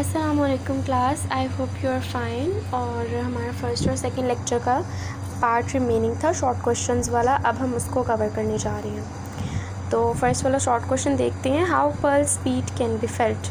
अस्सलामुअलैकुम class, I hope you are fine. और हमारा फर्स्ट और सेकंड लेक्चर का पार्ट रिमेनिंग था शॉर्ट क्वेश्चंस वाला, अब हम उसको कवर करने जा रहे हैं। तो फर्स्ट वाला शॉर्ट क्वेश्चन देखते हैं। How pulse beat can be felt.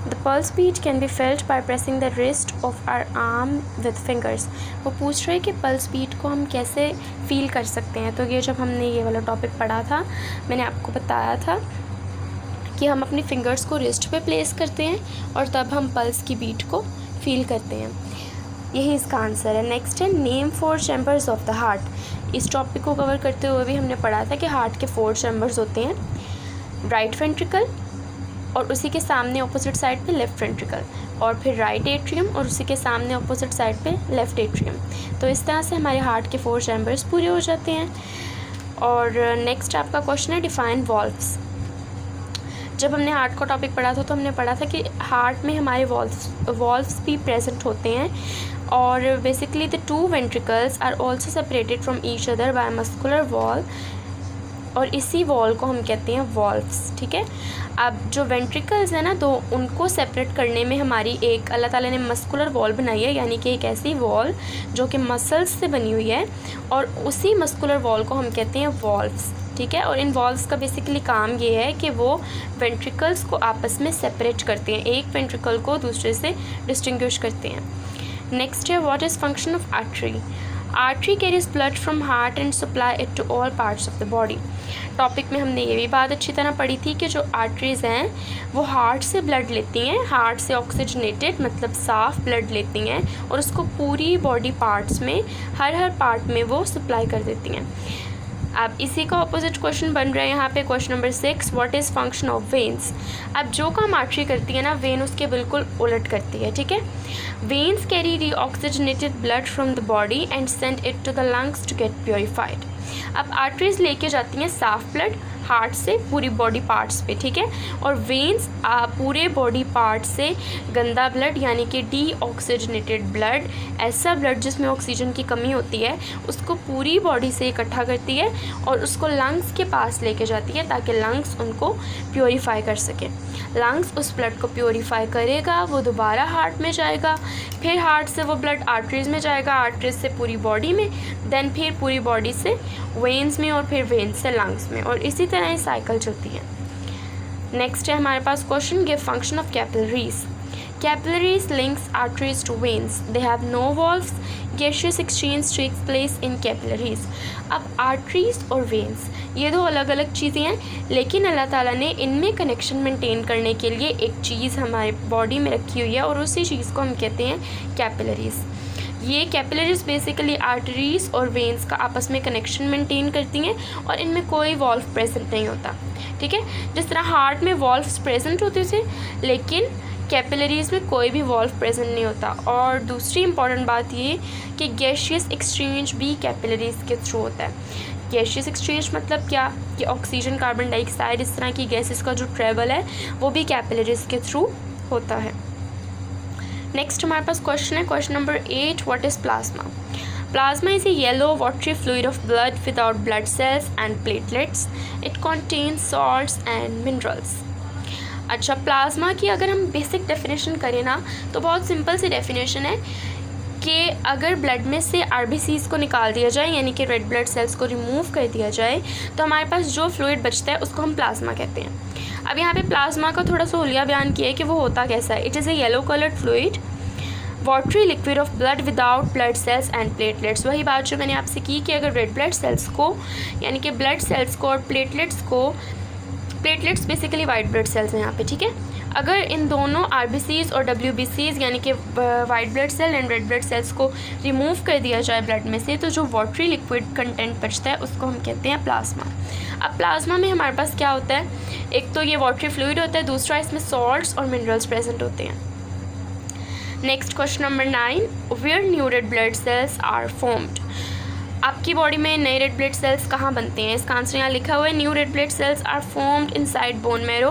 The pulse beat can be felt by pressing the wrist of our arm with fingers. वो पूछ रहे हैं कि पल्स बीट को हम कैसे फील कर सकते हैं। तो ये जब हमने ये वाला टॉपिक पढ़ा था, मैंने आपको बताया था कि हम अपनी फिंगर्स को रिस्ट पे प्लेस करते हैं और तब हम पल्स की बीट को फील करते हैं। यही इसका आंसर है। नेक्स्ट है name 4 chambers of the heart. इस टॉपिक को कवर करते हुए भी हमने पढ़ा था कि हार्ट के 4 चैम्बर्स होते हैं, राइट वेंट्रिकल और उसी के सामने ऑपोजिट साइड पे लेफ़्ट वेंट्रिकल, और फिर राइट एट्रियम और उसी के सामने ऑपोजिट साइड पे लेफ़्ट एट्रियम। तो इस तरह से हमारे हार्ट के 4 चैम्बर्स पूरे हो जाते हैं। और नेक्स्ट आपका क्वेश्चन है डिफाइन वॉल्व्स। जब हमने हार्ट का टॉपिक पढ़ा था तो हमने पढ़ा था कि हार्ट में हमारे वॉल्व्स भी प्रेजेंट होते हैं, और basically the 2 ventricles are also separated from each other by muscular wall, और इसी वॉल को हम कहते हैं वॉल्व्स। ठीक है। अब जो वेंट्रिकल्स हैं ना, तो उनको सेपरेट करने में हमारी एक अल्लाह ताला ने मस्कुलर वॉल बनाई है, यानी कि एक ऐसी वॉल जो कि मसल्स से बनी हुई है, और उसी मस्कुलर वॉल को हम कहते हैं वॉल्व्स। ठीक है। और इन वॉल्व्स का बेसिकली काम ये है कि वो वेंट्रिकल्स को आपस में सेपरेट करते हैं, एक वेंट्रिकल को दूसरे से डिस्टिंग्विश करते हैं। नेक्स्ट है what is function of artery. Artery carries blood from heart and supply it to all parts of the body. Topic में हमने ये भी बात अच्छी तरह पढ़ी थी कि जो आर्टरीज़ हैं वो हार्ट से ब्लड लेती हैं, हार्ट से ऑक्सीजनेटेड मतलब साफ़ ब्लड लेती हैं, और उसको पूरी बॉडी पार्ट्स में हर पार्ट में वो सप्लाई कर देती हैं। अब इसी का ऑपोजिट क्वेश्चन बन रहा है यहाँ पे question number 6, what is function of veins. अब जो काम आर्टरी करती है ना, वेन उसके बिल्कुल उलट करती है। ठीक है। Veins carry reoxygenated blood from the body and send it to the lungs to get purified. अब आर्टरीज लेके जाती हैं साफ ब्लड हार्ट से पूरी बॉडी पार्ट्स पे। ठीक है। और वेन्स पूरे बॉडी पार्ट से गंदा ब्लड यानी कि डीऑक्सीजनेटेड ब्लड, ऐसा ब्लड जिसमें ऑक्सीजन की कमी होती है, उसको पूरी बॉडी से इकट्ठा करती है और उसको लंग्स के पास लेके जाती है ताकि लंग्स उनको प्योरीफाई कर सके। लंग्स उस ब्लड को प्योरीफाई करेगा, वो दोबारा हार्ट में जाएगा, फिर हार्ट से वो ब्लड आर्टरीज में जाएगा, आर्टरीज से पूरी बॉडी में, देन फिर पूरी बॉडी से वेन्स में, और फिर वेन्स से लंग्स में, और इसी तरह ये साइकिल चलती है। नेक्स्ट है हमारे पास question give function of capillaries. Capillaries links arteries to veins. They have no valves. Gaseous exchange takes place in capillaries. अब arteries और veins ये दो अलग अलग चीज़ें हैं, लेकिन अल्लाह ताला ने इनमें कनेक्शन मेंटेन करने के लिए एक चीज़ हमारे बॉडी में रखी हुई है, और उसी चीज़ को हम कहते हैं कैपिलरीज। ये कैपिलरीज बेसिकली आर्टरीज और वेन्स का आपस में कनेक्शन मेंटेन करती हैं, और इनमें कोई वॉल्व प्रेजेंट नहीं होता। ठीक है। जिस तरह हार्ट में वॉल्व्स प्रेजेंट होते थे, लेकिन कैपिलरीज़ में कोई भी वॉल्व प्रेजेंट नहीं होता। और दूसरी इंपॉर्टेंट बात ये कि गैशियस एक्सचेंज भी कैपिलरीज़ के थ्रू होता है। गैशियस एक्सचेंज मतलब क्या कि ऑक्सीजन, कार्बन डाइऑक्साइड, इस तरह की गैसेस का जो ट्रेवल है वो भी कैपिलरीज़ के थ्रू होता है। नेक्स्ट हमारे पास क्वेश्चन है question number 8, what is plasma. Plasma is a yellow watery fluid of blood without blood cells and platelets. It contains salts and minerals. अच्छा, प्लाज्मा की अगर हम बेसिक डेफिनेशन करें ना, तो बहुत सिंपल सी डेफिनेशन है कि अगर ब्लड में से आरबीसीज को निकाल दिया जाए, यानी कि रेड ब्लड सेल्स को रिमूव कर दिया जाए, तो हमारे पास जो फ्लूइड बचता है उसको हम प्लाज्मा कहते हैं। अब यहाँ पे प्लाज्मा का थोड़ा सा हुलिया बयान किया है कि वो होता कैसा है। It is a yellow coloured fluid watery liquid of blood without blood cells and platelets. वही बात जो मैंने आपसे की कि अगर रेड ब्लड सेल्स को, यानी कि ब्लड सेल्स को, और प्लेटलेट्स को, platelets basically white blood sales हैं यहाँ पे। ठीक है। अगर इन दोनों आरबीसीज और डब्ल्यूबीसीज यानी कि white blood cell and red blood cells को रिमूव कर दिया जाए ब्लड में से, तो जो वाटरी लिक्विड कंटेंट बचता है उसको हम कहते हैं प्लाज्मा। अब प्लाज्मा में हमारे पास क्या होता है, एक तो ये वाटरी फ्लूइड होता है, दूसरा इसमें सॉल्ट्स और मिनरल्स प्रेजेंट होते हैं। Next question number 9, where new red blood cells are formed. आपकी बॉडी में नए रेड ब्लड सेल्स कहाँ बनते हैं, इसका आंसर यहाँ लिखा हुआ है। New red blood cells are formed inside bone marrow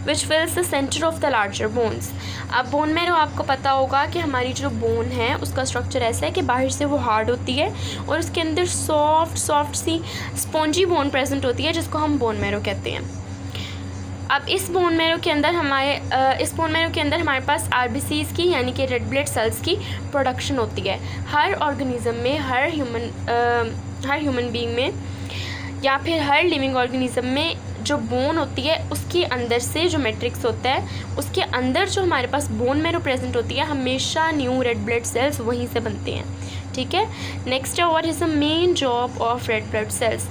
which fills the centre of the larger bones. अब बोन मैरो आपको पता होगा कि हमारी जो बोन है उसका स्ट्रक्चर ऐसा है कि बाहर से वो हार्ड होती है और उसके अंदर सॉफ्ट सी स्पॉन्जी बोन प्रेजेंट होती है, जिसको हम बोन मैरो कहते हैं। अब इस बोन मैरो के अंदर हमारे पास आरबीसीज़ की यानी कि रेड ब्लड सेल्स की प्रोडक्शन होती है। हर ऑर्गेनिज्म में, हर ह्यूमन बीइंग में या फिर हर लिविंग ऑर्गेनिज्म में जो बोन होती है उसके अंदर से जो मैट्रिक्स होता है उसके अंदर जो हमारे पास बोन मैरो प्रेजेंट होती है, हमेशा न्यू रेड ब्लड सेल्स वहीं से बनते हैं। ठीक है, नेक्स्ट है, what is the main job of red blood sales?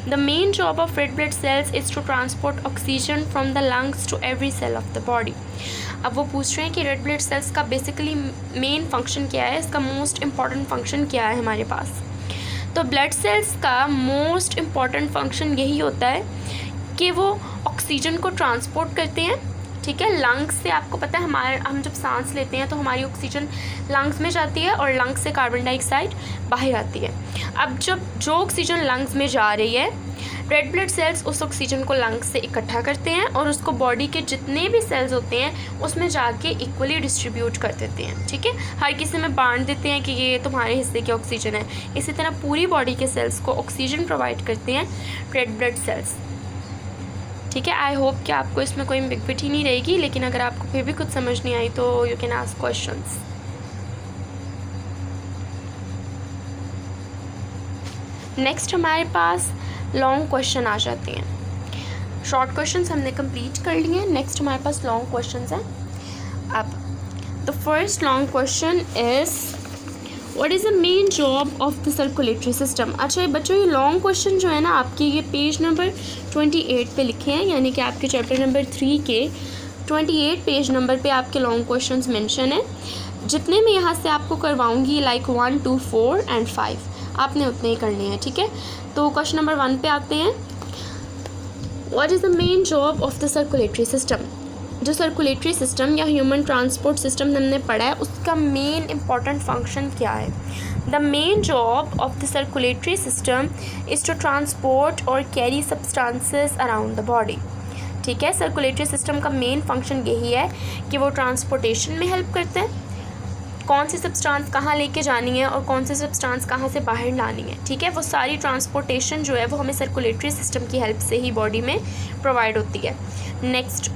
The main job of red blood cells is to transport oxygen from the lungs to every cell of the body. अब वो पूछ रहे हैं कि रेड ब्लड सेल्स का basically main function क्या है, इसका मोस्ट इम्पॉर्टेंट फंक्शन क्या है हमारे पास। तो ब्लड सेल्स का मोस्ट इम्पॉर्टेंट फंक्शन यही होता है कि वो ऑक्सीजन को ट्रांसपोर्ट करते हैं। ठीक है, लंग्स से, आपको पता है हम जब सांस लेते हैं तो हमारी ऑक्सीजन लंग्स में जाती है और लंग्स से कार्बन डाइऑक्साइड बाहर आती है। अब जो ऑक्सीजन लंग्स में जा रही है, रेड ब्लड सेल्स उस ऑक्सीजन को लंग्स से इकट्ठा करते हैं और उसको बॉडी के जितने भी सेल्स होते हैं उसमें जाके इक्वली डिस्ट्रीब्यूट कर देते हैं। ठीक है, हर किसी में बांट देते हैं कि ये तुम्हारे हिस्से की ऑक्सीजन है। इसी तरह पूरी बॉडी के सेल्स को ऑक्सीजन प्रोवाइड करते हैं रेड ब्लड सेल्स। ठीक है, आई होप कि आपको इसमें कोई एम्बिग्विटी नहीं रहेगी, लेकिन अगर आपको फिर भी कुछ समझ नहीं आई तो you can ask questions. Next हमारे पास लॉन्ग क्वेश्चन आ जाते हैं। शॉर्ट क्वेश्चंस हमने कंप्लीट कर लिए हैं, नेक्स्ट हमारे पास लॉन्ग क्वेश्चंस हैं। अब the first long question is what is the main job of the circulatory system. अच्छा बच्चों, ये लॉन्ग क्वेश्चन जो है ना आपके, ये पेज नंबर 28 पे लिखे हैं, यानी कि आपके चैप्टर नंबर 3 के 28 पेज नंबर पे आपके लॉन्ग क्वेश्चंस मेंशन है। जितने मैं यहाँ से आपको करवाऊँगी लाइक 1, 2, 4 एंड 5 आपने उतने ही करने हैं। ठीक है, तो क्वेश्चन नंबर 1 पे आते हैं। What is the main job of the circulatory system. जो सर्कुलेटरी सिस्टम या ह्यूमन ट्रांसपोर्ट सिस्टम हमने पढ़ा है उसका मेन इंपॉर्टेंट फंक्शन क्या है? The main job of the circulatory system is to transport और carry substances around the body. ठीक है, सर्कुलेटरी सिस्टम का मेन फंक्शन यही है कि वो ट्रांसपोर्टेशन में हेल्प करते हैं, कौन सी सब्सटेंस कहाँ लेके जानी है और कौन सी सब्सटेंस कहाँ से बाहर लानी है। ठीक है, वो सारी ट्रांसपोर्टेशन जो है वो हमें सर्कुलेटरी सिस्टम की हेल्प से ही बॉडी में प्रोवाइड होती है। नेक्स्ट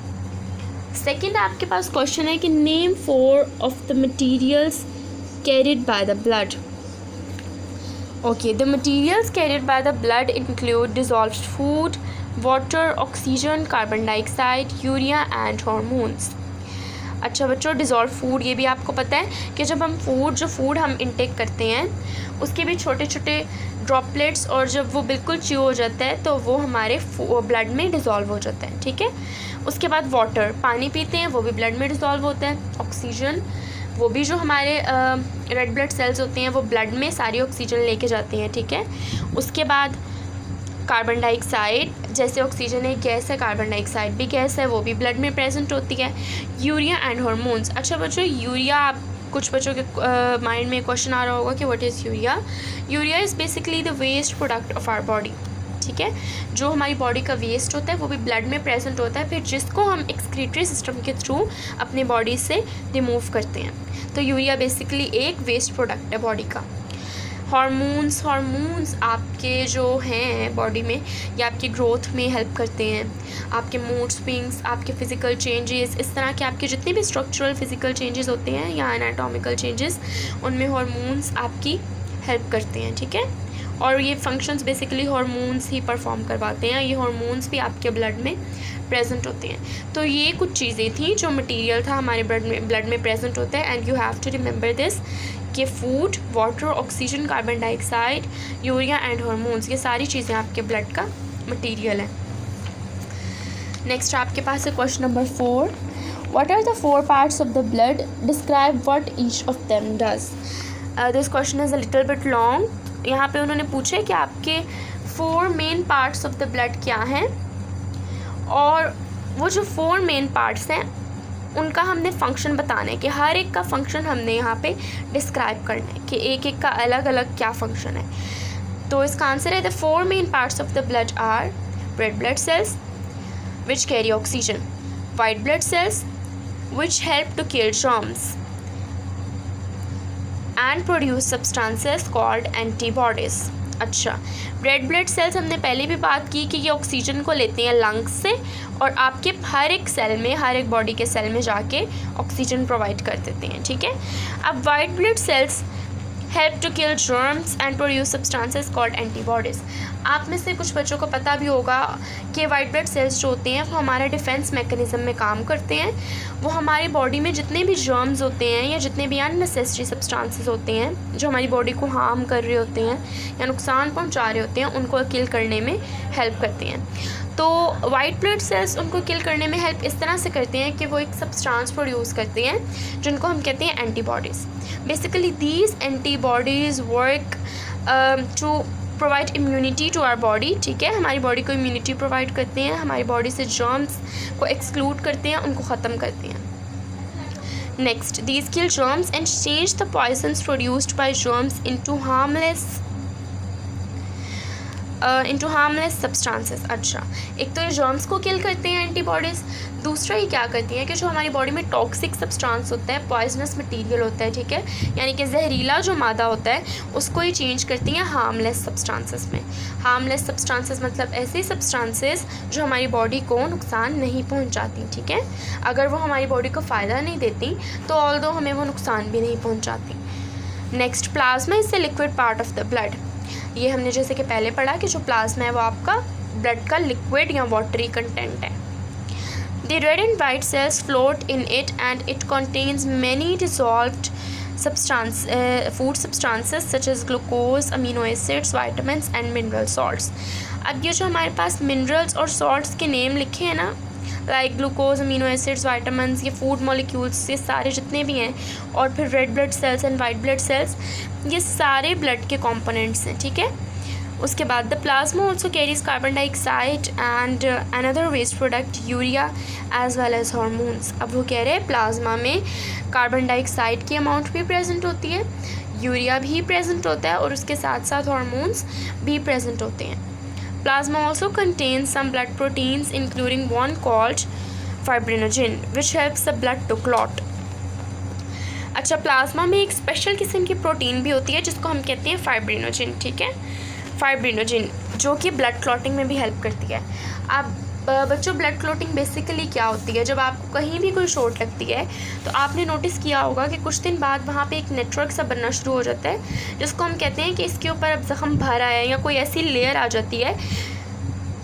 सेकेंड आपके पास क्वेश्चन है कि name 4 of the materials carried by the blood. Okay, the materials carried by the blood include dissolved food, water, oxygen, carbon dioxide, urea and hormones. अच्छा बच्चों, dissolve food, ये भी आपको पता है कि जब हम फूड हम इंटेक करते हैं उसके भी छोटे छोटे ड्रॉपलेट्स, और जब वो बिल्कुल च्यू हो जाता है तो वो हमारे ब्लड में डिज़ोल्व हो जाता है। ठीक है, उसके बाद वाटर, पानी पीते हैं वो भी ब्लड में डिज़ोल्व होता है। ऑक्सीजन, वो भी जो हमारे रेड ब्लड सेल्स होते हैं वो ब्लड में सारी ऑक्सीजन लेके जाते हैं। ठीक है, उसके बाद कार्बन डाइऑक्साइड, जैसे ऑक्सीजन एक गैस है, कार्बन डाइऑक्साइड भी गैस है, वो भी ब्लड में प्रेजेंट होती है। Urea and hormones. अच्छा बच्चों, यूरिया, आप कुछ बच्चों के माइंड में क्वेश्चन आ रहा होगा कि what is urea. Urea is basically the waste product of our body. ठीक है, जो हमारी बॉडी का वेस्ट होता है वो भी ब्लड में प्रेजेंट होता है, फिर जिसको हम एक्सक्रीटरी सिस्टम के थ्रू अपने बॉडी से रिमूव करते हैं। तो यूरिया बेसिकली एक वेस्ट प्रोडक्ट है बॉडी का। हार्मोन्स आपके जो हैं बॉडी में, ये आपकी ग्रोथ में हेल्प करते हैं, आपके मूड स्विंग्स, आपके फ़िज़िकल चेंजेस, इस तरह के आपके जितने भी स्ट्रक्चरल फ़िज़िकल चेंजेस होते हैं या एनाटॉमिकल चेंजेस, उनमें हार्मोन्स आपकी हेल्प करते हैं। ठीक है, और ये फंक्शंस बेसिकली हार्मोन्स ही परफॉर्म करवाते हैं, ये हार्मोन्स भी आपके ब्लड में प्रेजेंट होते हैं। तो ये कुछ चीज़ें थी जो मटेरियल था हमारे ब्लड में प्रेजेंट होता है, and you have to remember this कि food, water, oxygen, carbon dioxide, urea and hormones, ये सारी चीज़ें आपके ब्लड का मटेरियल है। नेक्स्ट आपके पास है question number 4। What are the 4 parts of the blood? Describe what each of them does. This question is a little bit long. यहाँ पे उन्होंने पूछे कि आपके 4 main parts of the blood क्या हैं, और वो जो 4 मेन पार्ट्स हैं उनका हमने फंक्शन बताना है कि हर एक का फंक्शन हमने यहाँ पे डिस्क्राइब करना है कि एक एक का अलग अलग क्या फंक्शन है। तो इसका आंसर है the 4 main parts of the blood are red blood cells which carry oxygen, white blood cells which help to kill germs and produce substances called antibodies, अच्छा, रेड ब्लड सेल्स हमने पहले भी बात की कि ये ऑक्सीजन को लेते हैं लंग्स से और आपके हर एक सेल में, हर एक बॉडी के सेल में जाके ऑक्सीजन प्रोवाइड कर देते हैं, ठीक है। अब white blood cells help to kill germs and produce substances called antibodies. आप में से कुछ बच्चों को पता भी होगा कि वाइट ब्लड सेल्स जो होते हैं वो हमारे डिफेंस मैकेनिज़्म में काम करते हैं। वो हमारी बॉडी में जितने भी जर्म्स होते हैं या जितने भी अननेसेसरी सब्सटेंसेस होते हैं जो हमारी बॉडी को हार्म कर रहे होते हैं या नुकसान पहुंचा रहे होते हैं, उनको किल करने में हेल्प करते हैं। तो वाइट ब्लड सेल्स उनको किल करने में हेल्प इस तरह से करते हैं कि वो एक सब्सटेंस प्रोड्यूस करते हैं जिनको हम कहते हैं antibodies. Basically these antibodies work to provide immunity to our body, ठीक है। हमारी बॉडी को इम्यूनिटी प्रोवाइड करते हैं, हमारी बॉडी से जर्म्स को एक्सक्लूड करते हैं, उनको ख़त्म करते हैं। Next, these kill germs and change the poisons produced by germs into harmless substances. अच्छा, एक तो ये जर्म्स को किल करते हैं एंटीबॉडीज़, दूसरा ये क्या करती हैं कि जो हमारी बॉडी में टॉक्सिक सब्सटेंस होता है, पॉइजनस मटेरियल होता है, ठीक है, यानी कि जहरीला जो मादा होता है, उसको ये चेंज करती हैं हार्मलेस सब्सटेंसेस में। हार्मलेस सब्सटेंसेस मतलब ऐसी सब्सटेंसेस जो हमारी बॉडी को नुकसान नहीं पहुंचाती, ठीक है। अगर वो हमारी बॉडी को फ़ायदा नहीं देती तो ऑल्दो हमें वो नुकसान भी नहीं पहुँचाती। Next, plasma is the liquid part of the blood. ये हमने जैसे कि पहले पढ़ा कि जो प्लाज्मा है वो आपका ब्लड का लिक्विड या वाटरी कंटेंट है। The red and white cells float in it and it contains many dissolved food substances such as glucose, amino acids, vitamins and mineral salts। अब ये जो हमारे पास मिनरल्स और सॉल्ट्स के नेम लिखे हैं ना, like glucose, amino acids, vitamins, ये फूड मॉलिक्यूल्स, ये सारे जितने भी हैं, और फिर red blood sales and white blood sales, ये सारे ब्लड के कंपोनेंट्स हैं, ठीक है। उसके बाद the plasma also carries carbon dioxide and another waste product urea as well as hormones. अब वो कह रहे हैं प्लाज्मा में कार्बन डाइऑक्साइड की अमाउंट भी प्रेजेंट होती है, यूरिया भी प्रेजेंट होता है और उसके साथ साथ हार्मोन्स भी प्रेजेंट होते हैं। Plasma also contains some blood proteins including one called fibrinogen which helps the blood to clot। अच्छा, प्लाज्मा में एक स्पेशल किस्म की प्रोटीन भी होती है जिसको हम कहते हैं फाइब्रिनोजिन, ठीक है, फाइब्रिनोजिन, जो कि ब्लड क्लॉटिंग में भी हेल्प करती है। अब बच्चों, ब्लड क्लॉटिंग बेसिकली क्या होती है? जब आपको कहीं भी कोई चोट लगती है तो आपने नोटिस किया होगा कि कुछ दिन बाद वहाँ पे एक नेटवर्क सा बनना शुरू हो जाता है जिसको हम कहते हैं कि इसके ऊपर अब ज़ख्म भर आया है या कोई ऐसी लेयर आ जाती है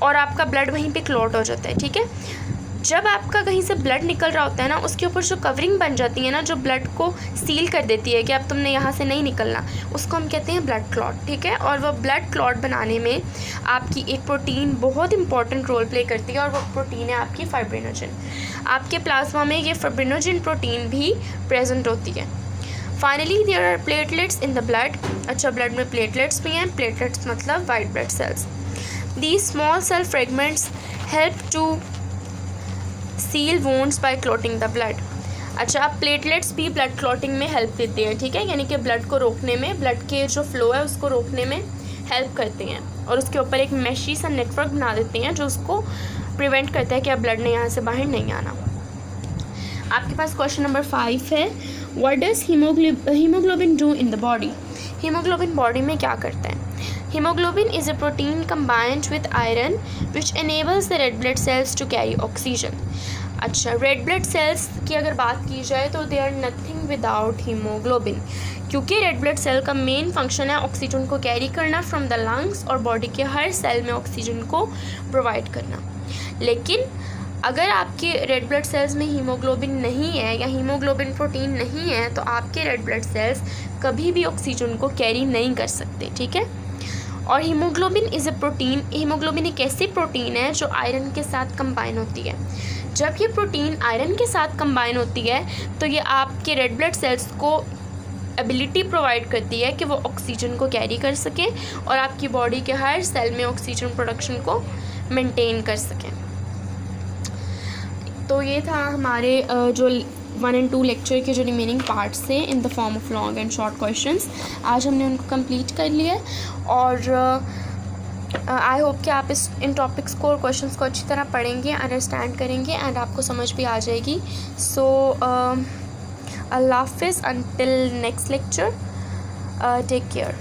और आपका ब्लड वहीं पे क्लॉट हो जाता है, ठीक है। जब आपका कहीं से ब्लड निकल रहा होता है ना, उसके ऊपर जो कवरिंग बन जाती है ना, जो ब्लड को सील कर देती है कि अब तुमने यहाँ से नहीं निकलना, उसको हम कहते हैं ब्लड क्लॉट, ठीक है। और वो ब्लड क्लॉट बनाने में आपकी एक प्रोटीन बहुत इंपॉर्टेंट रोल प्ले करती है और वो प्रोटीन है आपकी फाइब्रिनोजिन। आपके प्लाज्मा में ये फाइब्रिनोजिन प्रोटीन भी प्रेजेंट होती है। Finally there are platelets in the blood. अच्छा, ब्लड में प्लेटलेट्स भी हैं। प्लेटलेट्स मतलब white blood cells. These small cell fragments help to seal wounds by clotting the blood. अच्छा, अब प्लेटलेट्स भी ब्लड क्लॉटिंग में हेल्प देते हैं, ठीक है, यानी कि ब्लड को रोकने में, ब्लड के जो फ्लो है उसको रोकने में हेल्प करते हैं और उसके ऊपर एक मैशी सा नेटवर्क बना देते हैं जो उसको प्रिवेंट करता है कि अब ब्लड ने यहाँ से बाहर नहीं आना। आपके पास क्वेश्चन नंबर 5 है, what does haemoglobin do in the body. Haemoglobin body में क्या करता है? Haemoglobin is a protein combined with iron which enables the red blood cells to carry oxygen। अच्छा, रेड ब्लड सेल्स की अगर बात की जाए तो they are nothing without haemoglobin, क्योंकि रेड ब्लड सेल का मेन फंक्शन है ऑक्सीजन को कैरी करना फ्रॉम द लंग्स और बॉडी के हर सेल में ऑक्सीजन को प्रोवाइड करना। लेकिन अगर आपके रेड ब्लड सेल्स में हीमोग्लोबिन नहीं है या हीमोग्लोबिन प्रोटीन नहीं है तो आपके रेड ब्लड सेल्स कभी भी ऑक्सीजन को कैरी नहीं कर सकते, ठीक है। और haemoglobin is a protein, haemoglobin एक ऐसी प्रोटीन है जो आयरन के साथ कंबाइन होती है। जब ये प्रोटीन आयरन के साथ कंबाइन होती है तो ये आपके रेड ब्लड सेल्स को एबिलिटी प्रोवाइड करती है कि वो ऑक्सीजन को कैरी कर सकें और आपकी बॉडी के हर सेल में ऑक्सीजन प्रोडक्शन को मेंटेन कर सकें। तो ये था हमारे जो 1 और 2 लेक्चर के जो रिमेनिंग पार्ट्स थे in the form of long and short questions. आज हमने उनको कंप्लीट कर लिया और आई होप कि आप इन टॉपिक्स को और क्वेश्चंस को अच्छी तरह पढ़ेंगे, अंडरस्टैंड करेंगे एंड आपको समझ भी आ जाएगी। सो अल्लाह हाफिज़, until next lecture, take care.